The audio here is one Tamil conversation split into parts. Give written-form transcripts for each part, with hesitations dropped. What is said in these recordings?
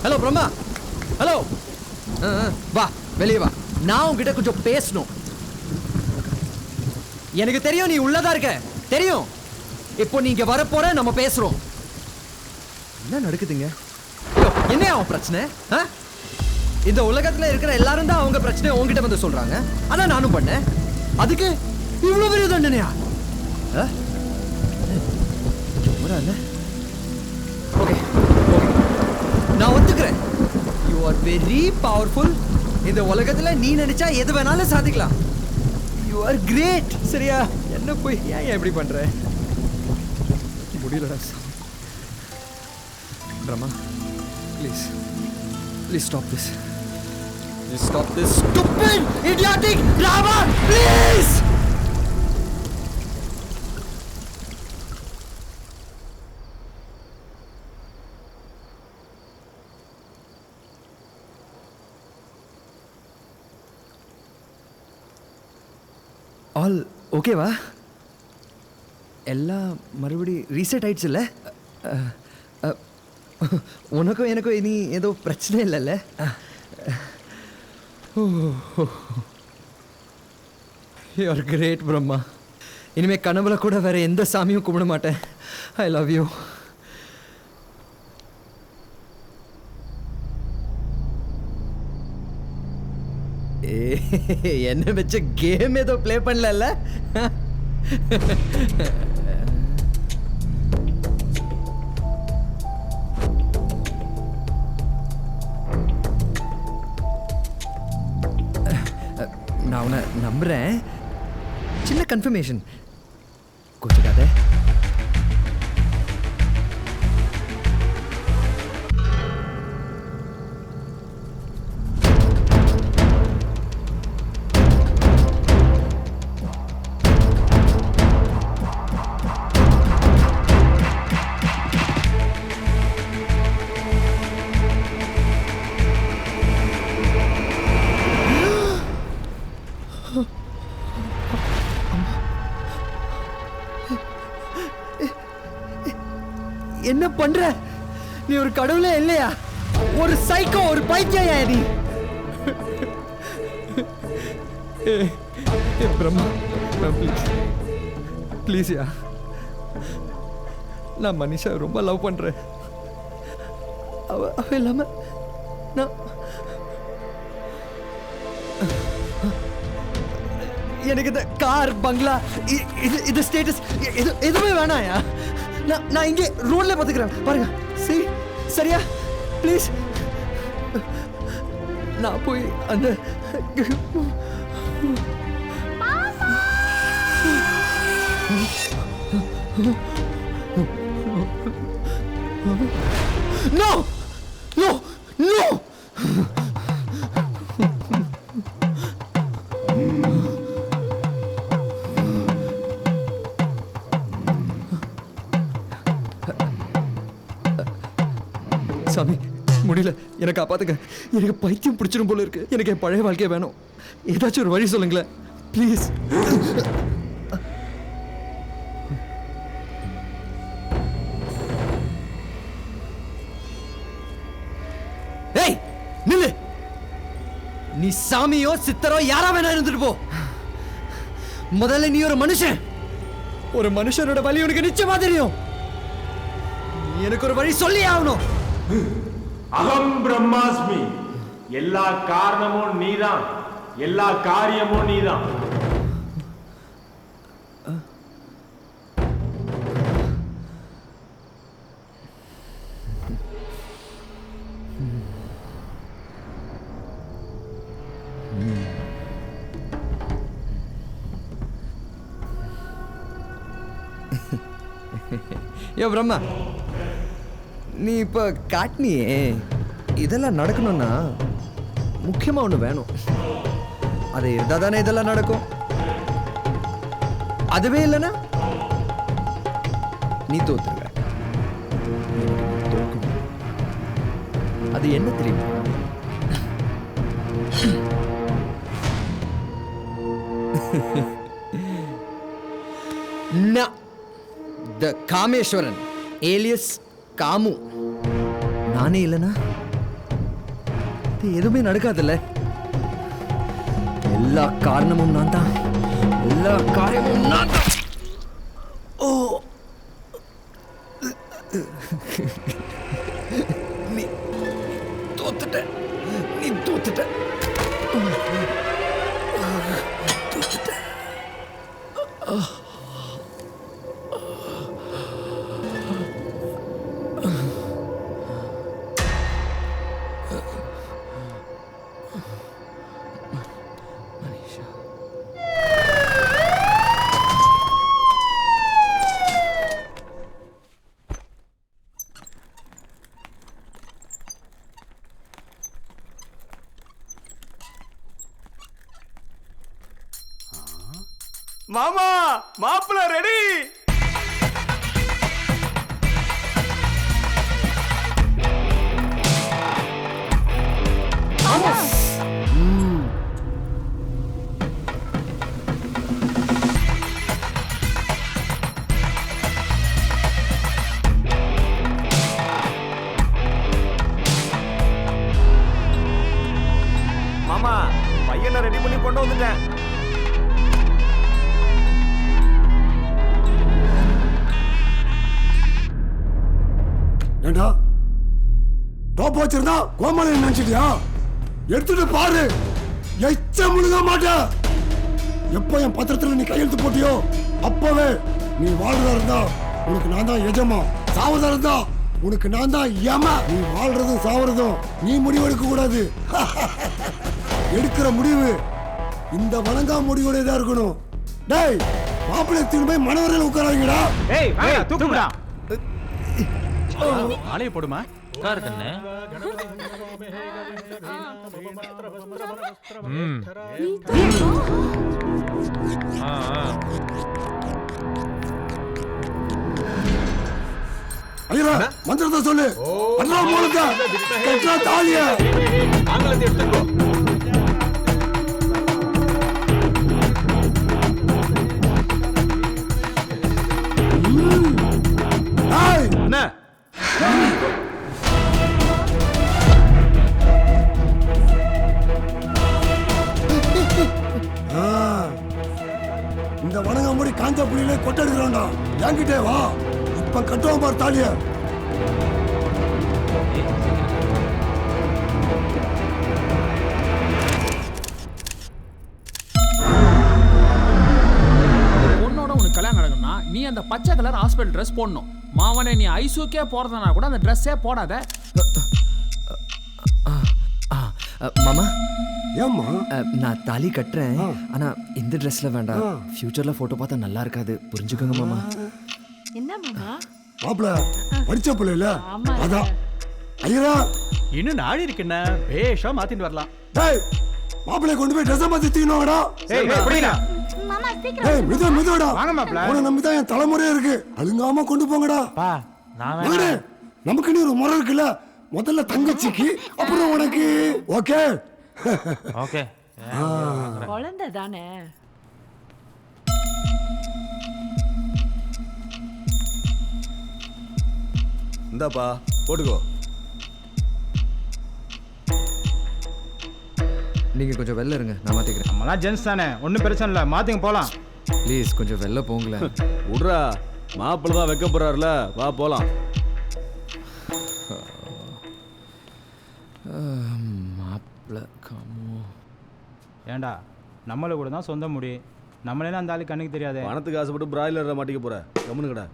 ஹலோ பிரம்மா, ஹலோ, வா வெளியே வா. நான் உங்ககிட்ட கொஞ்சம் பேசணும். எனக்கு தெரியும் நீ உள்ளதா இருக்க, தெரியும். இப்போ நீங்க வரப்போற, நம்ம பேசுறோம். என்ன நடக்குதுங்க? என்ன அவன் பிரச்சனை? இந்த உலகத்துல இருக்கிற எல்லாரும் தான் அவங்க பிரச்சனை உங்ககிட்ட வந்து சொல்றாங்க. அதான் நானும் பண்ணேன். அதுக்கு இவ்வளவு பெரிய தண்டனையா? ஓகே, நான் ஒத்துக்கிறேன். You are very powerful. இந்த உலகத்துல நீ நினைச்சா எது வேணாலும் சாதிக்கலாம். You are great. சரியா? என்ன போய் ஏன் எப்படி பண்ற? முடியலடா. Brahma, please please stop this. Please stop this stupid idiotic drama. Please. All ஓகேவா? எல்லாம் மறுபடி ரீசெட் ஆயிடுச்சுல்ல? உனக்கும் எனக்கும் இனி ஏதோ பிரச்சனை இல்லைல்ல? You are great Brahma. இனிமேல் கனவுல கூட வேற எந்த சாமியும் கும்பிட மாட்டேன். I love you. என்ன வச்ச கேம் ஏதோ ப்ளே பண்ணல. நான் உன்னை நம்புறேன். சின்ன கன்ஃபர்மேஷன் கொஞ்சம். என்ன பண்ற நீ? ஒரு கடவுளே இல்லையா? ஒரு சைக்கோ, ஒரு பைத்தியா நீ? பிரம்மா, ப்ளீஸ் ப்ளீஸ் யா. நான் மனிஷா ரொம்ப லவ் பண்றேன். அவ இல்லாம நான் எனக்கு இந்த கார், பங்களா, இது ஸ்டேட்டஸ் எதுவுமே வேணாயா. நான் இங்கே ரோட்ல பாத்துக்கிறேன் பாருங்க. சரியா? ப்ளீஸ். நான் போய் அந்த நோ நோ நோ. சாமி, முடியல, எனக்கு காப்பாத்துங்க. எனக்கு பைத்தியம் பிடிச்சிடும் போல இருக்கு. எனக்கு என் பழைய வாழ்க்கைய வேணும். ஏதாச்சும் ஒரு வழி சொல்லுங்களேன் ப்ளீஸ். ஏய் நில்லு. நீ சாமியோ சித்தரோ யாரா வேணா இருந்துட்டு போ. முதல்ல நீ ஒரு மனுஷன். ஒரு மனுஷனோட வழி உனக்கு நிச்சயமா தெரியும். நீ எனக்கு ஒரு வழி சொல்லி ஆகணும். அகம் பிரம்மாஸ்மி. எல்லா காரணமும் நீதான், எல்லா காரியமும் நீதான். யோ பிரம்மா, நீ இப்போ காட்டினியே, இதெல்லாம் நடக்கணும்னா முக்கியமாக ஒன்று வேணும். அது இருந்தால் தானே இதெல்லாம் நடக்கும். அதுவே இல்லைன்னா நீ தோத்துருவ. அது என்ன தெரியுமா? த காமேஸ்வரன் ஏலியஸ் காமு. நானே இல்லைனா எதுவுமே நடக்காதுல்ல. எல்லா காரணமும் நான் தான், எல்லா காரியமும் நான் தான். ஓ, நீ தோத்துட்ட, நீ தோத்துட்ட, தோத்துட்ட. மாமா, மாப்பிள்ள ரெடி. மாமா, பையனை ரெடி பண்ணி கொண்டு வந்துட்டேன். ஏண்டா டோப் வச்சிருந்தா கோமாளி நினைச்சிட்டியா? எடுத்துட்டு பாரு, எச்ச முழுக மாட்டேன். எப்போ என் பத்திரத்துல நீ கையெழுத்து போட்டியோ அப்பவே நீ வாழ்றதா இருந்தா உனக்கு நான் தான் எஜமா, சாவதா இருந்தா உனக்கு நான் தான் யம. நீ வாழ்றதும் சாவறதும் நீ முடிவு எடுக்க கூடாது. எடுக்கிற முடிவு இந்த வணங்கா முடிவுடையதா இருக்கணும். டேய், மாப்பிள்ளை திரும்ப மனவரையில் உட்காராங்கடா. ஏய், தூக்குடா. ஆளைய போடுமா? உட்காரு கண்ணு. ஐயா, மந்திரத்தை சொல்லு. அண்ணா மூலத்தை கட்டா தாலிய. ஆங்கிலத்தை எடுத்துக்கோ. என்ன இந்த வணங்க முடி காஞ்ச புள்ளியிலே கொட்டெடுக்கிறான்டா. என்கிட்டே வா, இப்ப கட்டுவான் பார் தாலிய. பொண்ணோட உனக்கு கல்யாணம் நடக்கணும்னா நீ அந்த பச்சை கலர் ஹாஸ்பிட்டல் ட்ரெஸ் போடணும். மாவனே, நீ ஐசூக்கே போறதுனா கூட அந்த ட்ரெஸ்ஸே போடாத. மாமா, ஏம்மா நான் தாலி கட்டுறேன். ஆனா இந்த ட்ரெஸ்ல வேண்டாம். ஃபியூச்சர்ல போட்டோ பார்த்தா நல்லா இருக்காது, புரிஞ்சுக்கோங்க மாமா. என்ன மாமா? மாப்பிள்ள படிச்ச பிள்ளை இல்ல, அதான். ஐயா, இன்னும் நாடி இருக்குன்னா பேஷா மாத்திட்டு வரலாம். டேய், மாப்பிள்ளை கொண்டு போய் ட்ரெஸ் மாத்தி தீனோடா. ஏய், புரியல. மாமா சீக்கிரம் டேய், மிதுடா. வாங்க மாப்பிள்ள. உன்னை நம்பி தான் என் தலைமுறையே இருக்கு. அழுங்காம கொண்டு போங்கடா. பா, நான் மகனே, நமக்கு நீ ஒரு முறை இருக்குல்ல. முதல்ல தங்கச்சிக்கு, அப்புறம் உனக்கு. Okay okay. குழந்தை தானே. இந்தாப்பா போட்டுக்கோ. நீங்க கொஞ்சம் வெளில இருங்க, நான் மாத்திக்கிறேன். நம்மளாம் ஜென்ஸ் தானே, ஒன்றும் பிரச்சனை இல்லை, மாத்திங்க போலாம். ப்ளீஸ் கொஞ்சம் வெளில போங்களேன். விட்றா, மாப்பிள்ள தான் வைக்க போறாருல, வா போலாம். மாப்பிள்ள காமு. ஏண்டா, நம்மள கூட தான் சொந்த முடி, நம்மளே அந்த ஆளு கண்ணுக்கு தெரியாது. பணத்துக்கு ஆசைப்பட்டு பிராய்லர் மாட்டிக்க போற, கம்முனு கடை.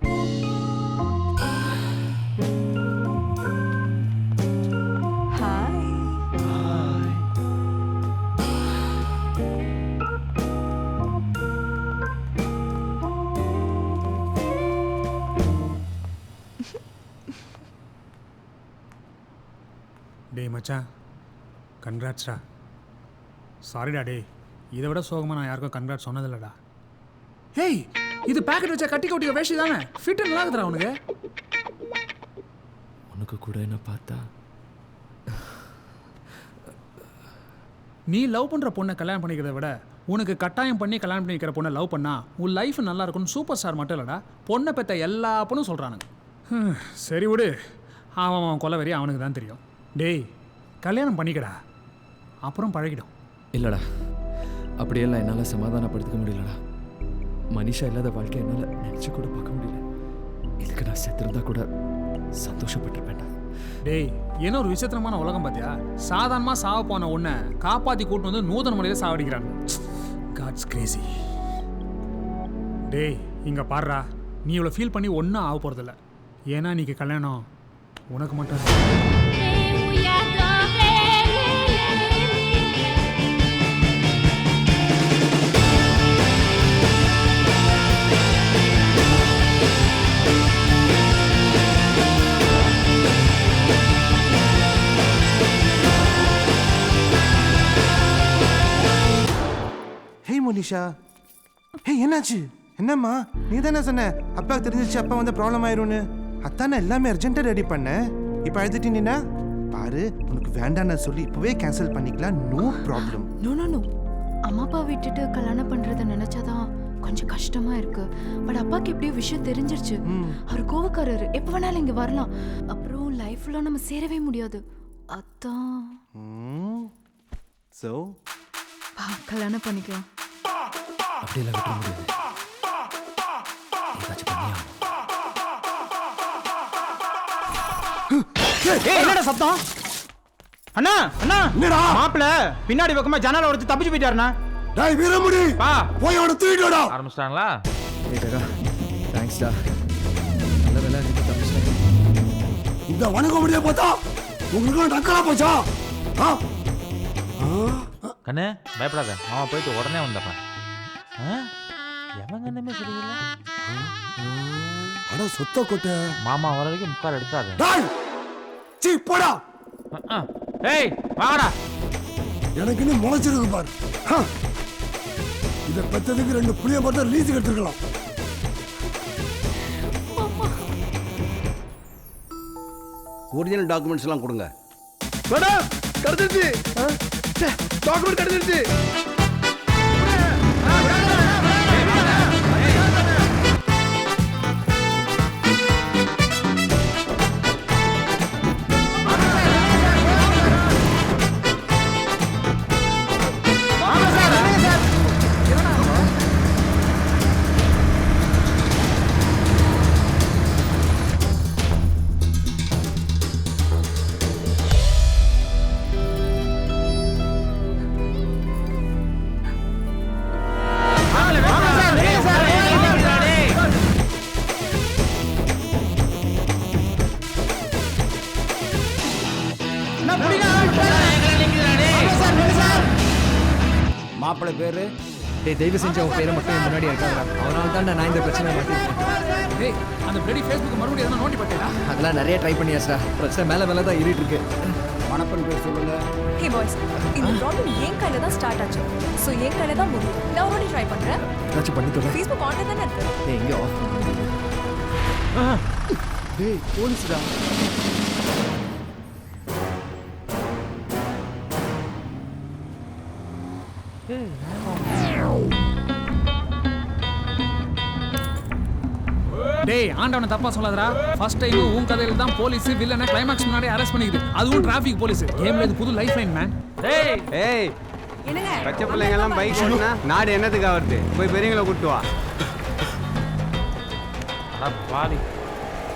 டேய் மச்சான், கன்க்ராட்ஸ்டா. சாரிடா டேய், இதை விட சோகமாக நான் யாருக்கும் கன்க்ராட்ஸ் சொன்னதில்லடா. ஹேய், இது பேக்கெட் வச்சா கட்டி கொட்டிய வேஷி தானே, ஃபிட் நல்லா இருக்குதுடா உனக்கு. உனக்கு கூட என்ன பார்த்தா நீ லவ் பண்ணுற பொண்ணை கல்யாணம் பண்ணிக்கிறத விட உனக்கு கட்டாயம் பண்ணி கல்யாணம் பண்ணிக்கிற பொண்ணை லவ் பண்ணா உன் லைஃப் நல்லா இருக்கும்னு சூப்பர் ஸ்டார் மட்டும் இல்லைடா, பொண்ணை பெற்ற எல்லா பொண்ணும் சொல்கிறானுங்க. சரி விடு, அவன் கொலவெறி அவனுக்கு தான் தெரியும். டேய், கல்யாணம் பண்ணிக்கடா, அப்புறம் பழகிடும். இல்லைடா, அப்படியெல்லாம் என்னால் சமாதானப்படுத்திக்க முடியலடா. மனிஷா இல்லாத வாழ்க்கை என்னால் நினச்சி கூட பார்க்க முடியல. இதுக்கு நான் செத்துருந்தா கூட சந்தோஷப்பட்டிருப்பேன்டா. டேய், என்ன ஒரு விசித்திரமான உலகம் பார்த்தியா? சாதாரணமாக சாவ போன உன்னை காப்பாற்றி கூட்டு வந்து நூதன முறையில் சாவடிக்கிறாங்க. God's Crazy. டேய், இங்கே பாடுறா, நீ இவ்வளோ ஃபீல் பண்ணி ஒன்றும் ஆக போகிறதில்ல. ஏன்னா நீக்கு கல்யாணம் உனக்கு மட்டும் இல்லை. ஹே மோனிஷா, ஹே என்னாச்சு? என்னம்மா, நீ தானே சொன்ன அப்பாவுக்கு தெரிஞ்சிச்சு அப்பா வந்து ப்ராப்ளம் ஆயிரும்னு. அத்தானே எல்லாமே அர்ஜென்ட்டாக ரெடி பண்ணேன். இப்போ அழுதுட்டீங்கன்னா பாரு, உனக்கு வேண்டான்னு சொல்லி இப்போவே கேன்சல் பண்ணிக்கலாம். No problem. நோ அம்மா அப்பா விட்டுட்டு கல்யாணம் பண்றத நினைச்சாதான் கொஞ்சம் கஷ்டமா இருக்கு. பட் அப்பாக்கு எப்படியோ விஷயம் தெரிஞ்சிருச்சு. அவர் கோவக்காரரு, எப்போ வேணாலும் இங்க வரலாம். அப்புறம் லைஃப்ல நம்ம சேரவே முடியாது. அதான் ஸோ கல்யாணம் பண்ணிக்கலாம். அப்படியெல்லாம் விட்டுற முடியாது. ஏதாச்சும் பண்ணியா? என்னடா சத்தம்? அண்ணா அண்ணா, என்னடா? மாப்பிள்ள பின்னாடி பக்கமா ஜன்னலை உடைச்சு தப்பிச்சு போயிட்டாருண்ணா. டேய் வீரமுடி, பா போய் அவனை தூக்கிட்டு ஆரம்பிச்சிட்டாங்களா? ஏட்டா, தேங்க்ஸ்டா. நல்ல வேலை நீ தப்பிச்சிட்டேன். இந்த வணக்க முடிய பார்த்தா உங்களுக்கு டக்கலா போச்சா? கண்ணு பயப்படாத, மாமா போயிட்டு உடனே வந்துடுறேன். எவன் கண்ணுமே சரியில்லை. அட சொத்த கொட்ட மாமா வர வரைக்கும் முக்கால் எடுக்காத. டேய் சீ போடா. ஏய் வாடா. எனக்கு இன்னும் முளைச்சிருக்கு பாரு. இதை பெற்றதுக்கு 2 புளிய பார்த்தா லீஸுக்கு எடுத்துக்கலாம். ஒரிஜினல் டாக்குமெண்ட்ஸ் எல்லாம் கொடுங்க. மேடம் கடந்துருச்சு, டாக்குமெண்ட் கடந்துருச்சு. மாப்பிள்ளை பேரு? டேய், தயவு செஞ்சு அவன் பேரை மட்டும் என் முன்னாடி இருக்காங்க. அவனால தான் நான் இந்த பிரச்சனை மாட்டிருக்கேன். டேய், அந்த பிளடி ஃபேஸ்புக் மறுபடியும் எதனா நோண்டி பார்த்தேடா? அதெல்லாம் நிறைய ட்ரை பண்ணியாச்சுடா. பிரச்சனை மேலே தான் ஏறிட்டு இருக்கு. மணப்பன் பேர் சொல்லுங்க. ஹே பாய்ஸ், இந்த ப்ராப்ளம் என் கையில தான் ஸ்டார்ட் ஆச்சு. ஸோ என் கையில தான் முடியும். நான் ஒரு ட்ரை பண்றேன். ஏதாச்சும் பண்ணி தொலை. ஃபேஸ்புக் ஆன்ல தானே இருக்கு. டேய், எங்கே ஆஃப் பண்ணு. டேய், போலீஸ்டா. டேய், ஆண்டவனை தப்பா சொல்லாதடா. ஃபர்ஸ்ட் டைம் உன் கதையில தான் போலீஸ் வில்லனை கிளைமாக்ஸ் முன்னாடி அரெஸ்ட் பண்ணிக்குது. அதுவும் டிராஃபிக் போலீஸ். கேம்ல இது புது லைஃப் லைன் மேன். ஏய் ஏய், என்னங்க? பச்சை பிள்ளைங்க எல்லாம் பைக் ஓட்டுனா நாடு என்னத்துக்கு ஆவறது? போய் பெரியவங்களை கூட்டு வா. அட பாவி.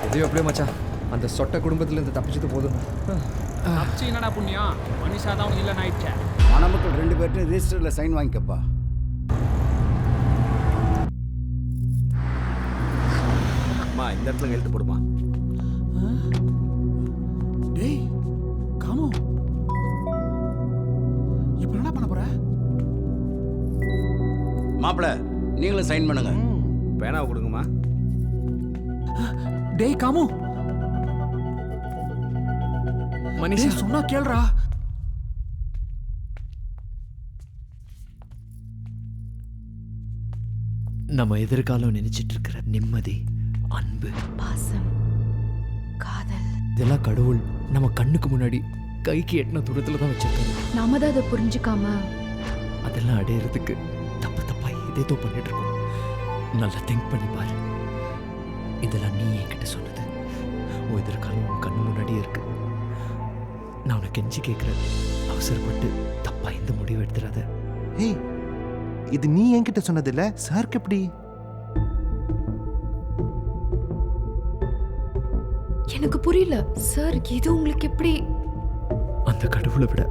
எதையோ அப்படியே மச்சான், அந்த சொட்ட குடும்பத்துல இருந்து தப்பிச்சது போதும். தப்பிச்சு என்னடா புண்ணியம்? மனுஷா தான் உனக்கு இல்லைன்னு ஆயிடுச்சே. மணமக்கள் 2 பேர்ட்டு ரெஜிஸ்டர்ல சைன் வாங்கிக்கப்பா. இந்த இடத்துல எழுத்து போடுமா. டேய் காமோ, இப்போ என்ன பண்ண போற? மாப்பிள்ள நீங்களும் சைன் பண்ணுங்க. பேனாவை கொடுங்கம்மா. டேய் காமோ, மனிஷா சொன்னா கேளுடா. நம்ம எதிர்காலம் நினைச்சிட்டு இருக்கிற நிம்மதி, அன்பு, பாசம், காதல் இதெல்லாம் கடவுள் நம்ம கண்ணுக்கு முன்னாடி கைக்கு எட்டின தூரத்துல தான் வச்சிருக்காரு. நாம தான் அதை புரிஞ்சுக்காம அதெல்லாம் அடையிறதுக்கு தப்பா இதேதோ பண்ணிட்டு இருக்கோம். நல்லா திங்க் பண்ணி பாரு. இதெல்லாம் நீ என்கிட்ட சொன்னது. உன் எதிர்காலம் உன் கண்ணு முன்னாடியே இருக்கு. நான் உனக்கு கெஞ்சி கேட்கிறேன், அவசரப்பட்டு தப்பா இந்த முடிவு எடுத்துறாத. ஏய், இது நீ என்கிட்ட சொன்னதில்ல, சாருக்கு எப்படி? எனக்கு புரியல சார். இது உங்களுக்கு எப்படி? அந்த கடவுளை விட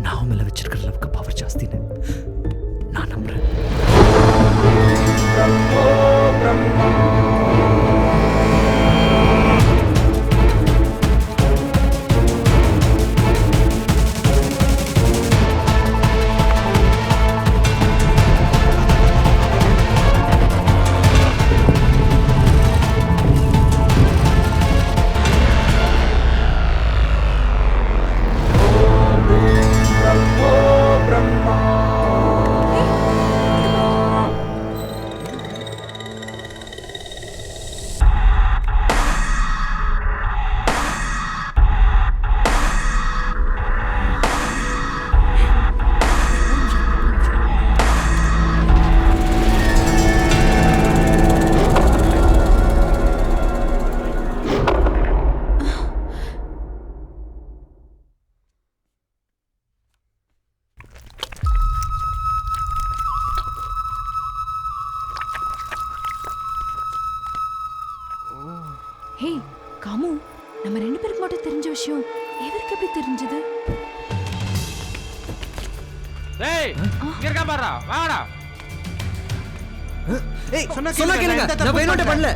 நான் மேல வச்சிருக்கிற அளவுக்கு பவர் ஜாஸ்தின்னு நான் நம்புறேன். ஹே காமு, நம்ம 2 பேருக்கு மட்டும் தெரிஞ்ச விஷயம் எவருக்கு எப்படி தெரிஞ்சது? டேய் இங்க இருக்க பாறா, வாடா. ஏய் சொன்னா கேளுங்க, நான் வேணும்னே பண்ணல.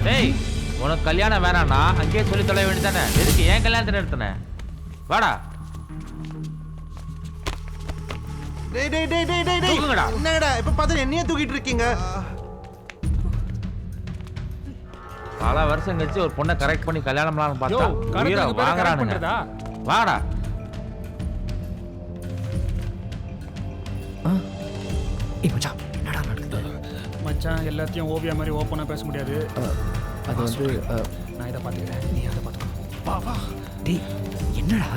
டேய் உனக்கு கல்யாணம் வேணாம்னா அங்கேயே சொல்லி தொலை வேண்டியதானே? எதுக்கு ஏன் கல்யாணத்தை நிறுத்தின? வாடா. டேய் டேய் டேய் டேய் டேய் தூக்குங்கடா. என்னடா இப்ப பாத்து என்னைய தூக்கிட்டு இருக்கீங்க? பல வருஷம் கழிச்சு ஒரு பொண்ணை கரெக்ட் பண்ணி கல்யாணம் பண்ணலாம்னு பார்த்தா உயிரை கரெக்ட் வாங்குறானுங்க. பண்றதா? வாடா. மச்சான் என்னடா நடக்குது? மச்சான் எல்லாத்தையும் ஓவியா மாதிரி ஓப்பனா பேச முடியாது. அது வந்து நான் இதை பாத்துக்கிறேன், நீ அதை பாத்துக்கோ. வா வா. டேய் என்னடா?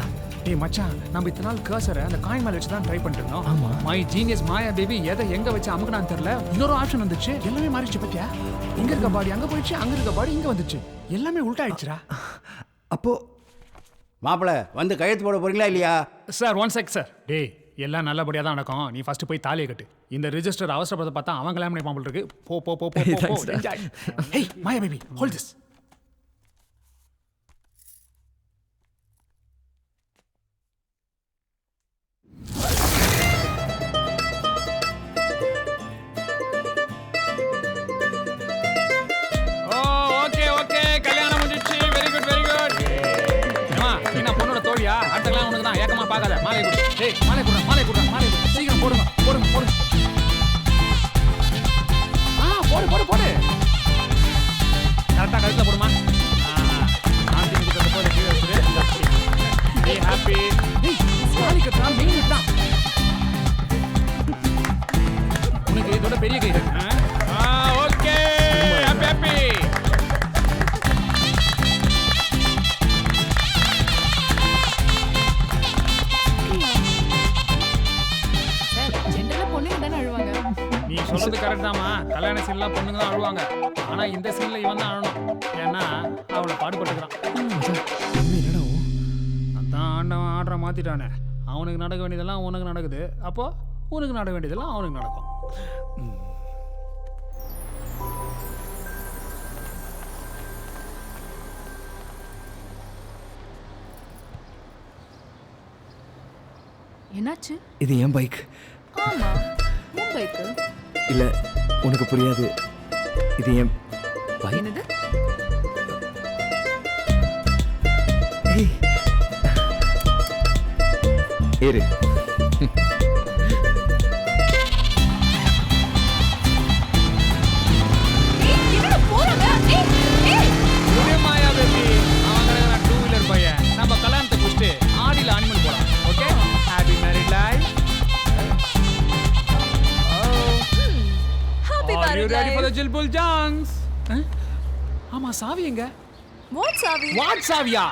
டேய் மச்சான், நம்ம இத்தனை நாள் கர்சரை அந்த காயின் மேல வச்சு தான் ட்ரை பண்ணிட்டு இருந்தோம். ஆமா. மை ஜீனியஸ் மாயா பேபி எதை எங்க வச்சு அமுக்குனான்னு தெரியல. இன்னொரு ஆப்ஷன் வந்துச்சு, எல்லாமே மாறிடுச்சு. பத்தியா? இங்க இருக்க பாடி அங்க போயிடுச்சு, அங்க இருக்க பாடி இங்க வந்துச்சு. எல்லாமே உல்டா ஆயிடுச்சுடா. அப்போ மாப்பிள வந்து கையெழுத்து போட போறீங்களா இல்லையா? Sir one check sir. டேய் எல்லாம் நல்லபடியா தான் நடக்கும். நீ ஃபர்ஸ்ட் போய் தாலியை கட்டு. இந்த ரெஜிஸ்டர் அவசரப்பட பார்த்தா அவன் கல்யாணம் பண்ணி பாம்பல் இருக்கு. போ போ போ போ போ. Enjoy. Hey Maya baby hold this. Okay okay, கல்யாணம் முடிஞ்சிச்சு. Very good very good. ஏமா நீ நான் பொண்ணோட தோழியா? அடுத்தலாம் உனக்கு தான். ஏக்கமா பார்க்காத. மாலை கொடு. டேய் மாலை கொடு, மாலை கொடு, மாலை கொடு. சீக்கிரம் போடுங்க போடுங்க போடுங்க. போடு போடு போடு. கரெக்டா கழுத்துல போடுமா? ஆண்டி கிட்ட போடு. Be happy. டேய் மாலை கட்டா மெயின் தான். உனக்கு இதோட பெரிய கை இருக்கு. Okay happy happy. நீ சொல்றது கரெக்ட் தாமா. கல்யாண சீன்லாம் பொண்ணுங்க தான் அழுவாங்க. ஆனா இந்த சீன்ல இவன் தான் அழணும். ஏன்னா அவளை பாடுபட்டுக்கிறான். அதான் ஆண்டவன் ஆடுற மாத்திட்டானே. அவனுக்கு நடக்க வேண்டியதெல்லாம் உனக்கு நடக்குது. அப்போ உனக்கு நடக்க வேண்டியதெல்லாம் அவனுக்கு நடக்கும். என்னாச்சு? இது என் பைக். ஆமா, உன் பைக்கு. இல்ல உனக்கு புரியாது. இது என் பைக். என்னது? ஏய் ஏறு. மாயா பேபி, அவன் 2 வீலர் பையன். பாரு you ready for the guys. Jilbul Junks? ஆமா சாவி எங்க? What சாவி? வாட் சாவியா?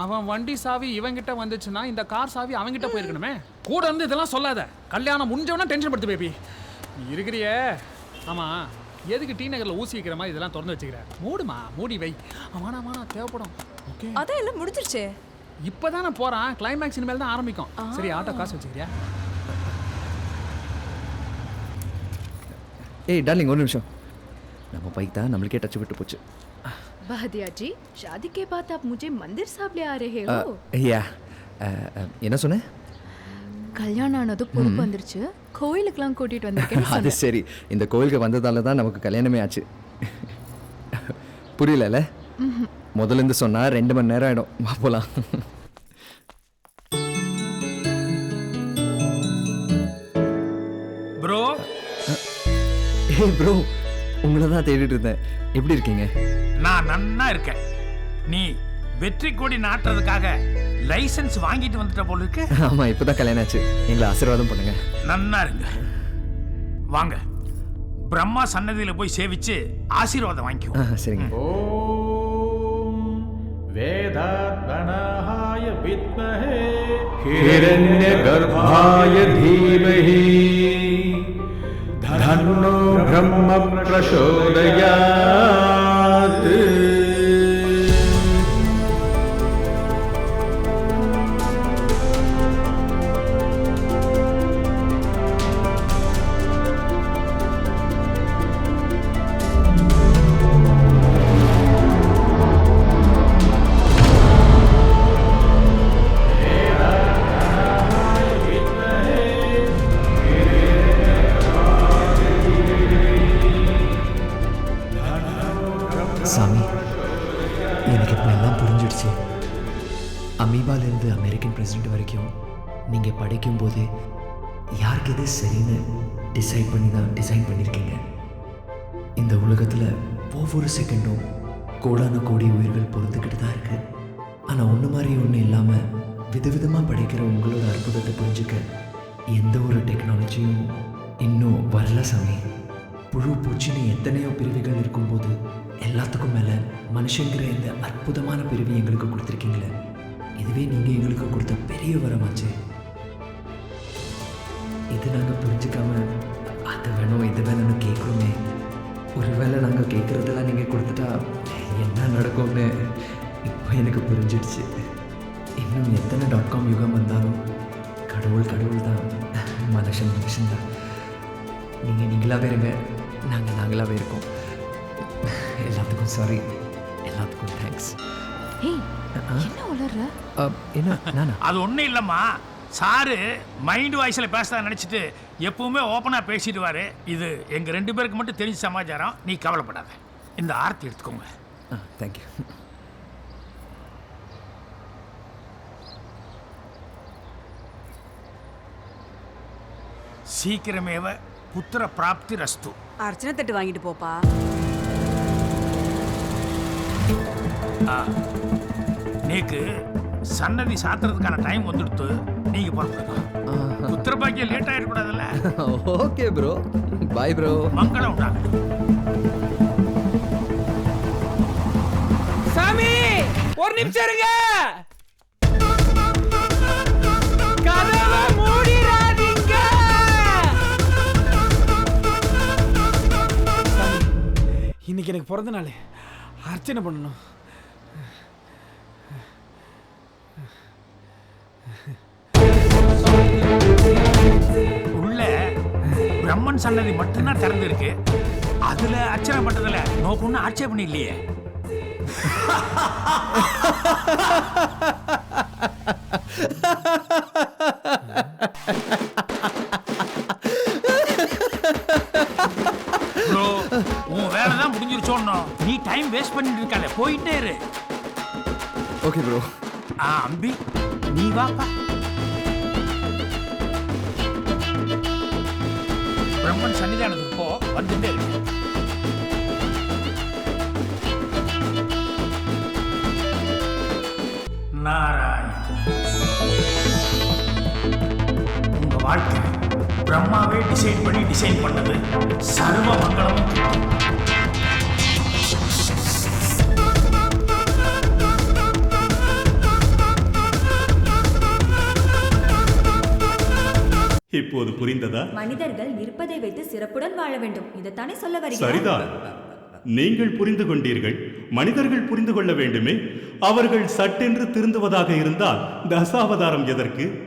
அவன் வண்டி சாவி இவன்கிட்ட வந்துச்சுன்னா இந்த கார் சாவி அவன்கிட்ட போயிருக்கணுமே. கூட இருந்து இதெல்லாம் சொல்லாத. கல்யாணம் முடிஞ்சவனா டென்ஷன் படுத்து பேபி. நீ இருக்கிறியே. ஆமா எதுக்கு டி நகர்ல ஊசி வைக்கிற மாதிரி இதெல்லாம் திறந்து வச்சுக்கிற? மூடுமா மூடி வை. ஆமாண்ணா தேவைப்படும். ஓகே அதான் எல்லாம் முடிஞ்சிருச்சே. இப்பதான் நான் போறேன். கிளைமேக்ஸ் இனிமேல் தான் ஆரம்பிக்கும். சரி ஆட்டோ காசு வச்சுக்கிறியா? ஏய் டார்லிங் ஒரு நிமிஷம். நம்ம பைக் தான் நம்மளுக்கே டச் விட்டு போச்சு. बहदिया जी शादी के बाद आप मुझे मंदिर साहब ले आ रहे हो? யா என்ன சொன்ன? கல்யாணம் ஆனது பொறுப்பு வந்துருச்சு, கோயிலுக்குலாம் கூட்டிட்டு வந்திருக்கேன்னு அது சொன்னேன். சரி, இந்த கோயிலுக்கு வந்ததால தான் நமக்கு கல்யாணமே ஆச்சு. புரியல? முதல்ல இருந்து சொன்னா 2 மணி நேரம் ஆயிடும். வா போலாம். ப்ரோ ஏய் ப்ரோ, உங்களை தான் தேடிட்டு இருந்தேன். எப்படி இருக்கீங்க? நான் நன்னா இருக்கேன். நீ வெற்றி கொடி நாட்டுறதுக்காக லைசென்ஸ் வாங்கிட்டு வந்துட்ட போல இருக்கு. ஆமா, இப்பதான் கல்யாணம் ஆச்சு. எங்களை ஆசீர்வாதம் பண்ணுங்க. நன்னா இருங்க. வாங்க பிரம்மா சன்னதியில போய் சேவிச்சு ஆசீர்வாதம் வாங்கிக்குவோம். சரிங்க. वेदात्मनाय विद्महे हिरण्यगर्भाय धीमहि धन्नो ब्रह्म प्रचोदयात्. சாமி, எனக்கு இப்போ எல்லாம் புரிஞ்சிடுச்சு. அமீபாலேருந்து அமெரிக்கன் பிரசிடென்ட் வரைக்கும் நீங்கள் படிக்கும் போதே யாருக்கு எது சரின்னு டிசைட் பண்ணி தான் டிசைன் பண்ணியிருக்கீங்க. இந்த உலகத்தில் ஒவ்வொரு செகண்டும் கோடான கோடி உயிர்கள் பொறுத்துக்கிட்டு தான் இருக்குது. ஆனால் ஒன்று மாதிரி ஒன்று இல்லாமல் விதவிதமாக படைக்கிற உங்களோட அற்புதத்தை புரிஞ்சுக்க எந்த ஒரு டெக்னாலஜியும் இன்னும் வரல சாமி. புழு பூச்சின்னு எத்தனையோ பிரிவுகள் இருக்கும்போது எல்லாத்துக்கும் மேலே மனுஷங்கிற இந்த அற்புதமான பிரிவை எங்களுக்கு கொடுத்துருக்கீங்களே, இதுவே நீங்கள் எங்களுக்கு கொடுத்த பெரிய வரமாச்சு. இது நாங்கள் புரிஞ்சுக்காம அது வேணும் இது வேணும்னு கேட்குறோமே. ஒருவேளை நாங்கள் கேட்குறதெல்லாம் நீங்கள் கொடுத்துட்டா என்ன நடக்கும்னு இப்போ எனக்கு புரிஞ்சிடுச்சு. இன்னும் எத்தனை .com யுகம் வந்தாலும் கடவுள் கடவுள் தான், மனுஷன் மனுஷன் தான். நீங்கள் நீங்களாகவே இருங்க, நாங்கள் நாங்களாகவே இருக்கோம். எல்லாத்துக்கும் சாரி, எல்லாத்துக்கும் தேங்க்ஸ். என்ன உளற? என்ன நானா? அது ஒன்றும் இல்லைம்மா, சாரு மைண்ட் வாய்ஸில் பேச நினச்சிட்டு எப்பவுமே ஓப்பனாக பேசிடுவார். இது எங்கள் 2 பேருக்கு மட்டும் தெரிஞ்ச சமாச்சாரம். நீ கவலைப்படாத. இந்த ஆர்த்தி எடுத்துக்கோங்க. தேங்க்யூ. சீக்கிரமேவ புத்திர பிராப்தி ரஸ்து. அர்ச்சனை தட்டு வாங்கிட்டு போப்பா. நீக்கு சன்னதி சாத்துறதுக்கான டைம் வந்துடுத்து. நீங்க புறப்படுங்க. புத்திர பாக்கியம் லேட் ஆயிடக்கூடாதுல்ல. Okay bro, bye bro. மங்களம் உண்டாகட்டும். சாமி ஒரு நிமிஷம் இருங்க. கதவை மூடிராதீங்க. இன்னைக்கு எனக்கு பிறந்த நாள், அர்ச்சனை பண்ணணும். உள்ள பிரம்மன் சன்னதி மட்டும்தான் திறந்து இருக்கு. அதுல அர்ச்சனை பண்றதுல நோக்கு ஒன்றும் ஆட்சேபணம் இல்லையே. ப்ரோ, உன் வேலை தான் முடிஞ்சிருச்சோன்னு நீ டைம் வேஸ்ட் பண்ணிட்டு இருக்காத, போயிட்டே இரு. Okay bro. அம்பி நீ வாப்பா. பிரம்மன் சன்னிதானத்துக்கு போ, வந்துட்டே இருக்கு. நாராயண், உங்க வாழ்க்கை பிரம்மாவே டிசைன் பண்ணது சர்வ மங்களமும் கிட்டும். இப்போது புரிந்ததா? மனிதர்கள் இருப்பதை வைத்து சிறப்புடன் வாழ வேண்டும். இதைத்தானே சொல்ல வரீங்க? சரிதான். நீங்கள் புரிந்து கொண்டீர்கள். மனிதர்கள் புரிந்து கொள்ள வேண்டுமே. அவர்கள் சட்டென்று திருந்துவதாக இருந்தால் தசாவதாரம் எதற்கு?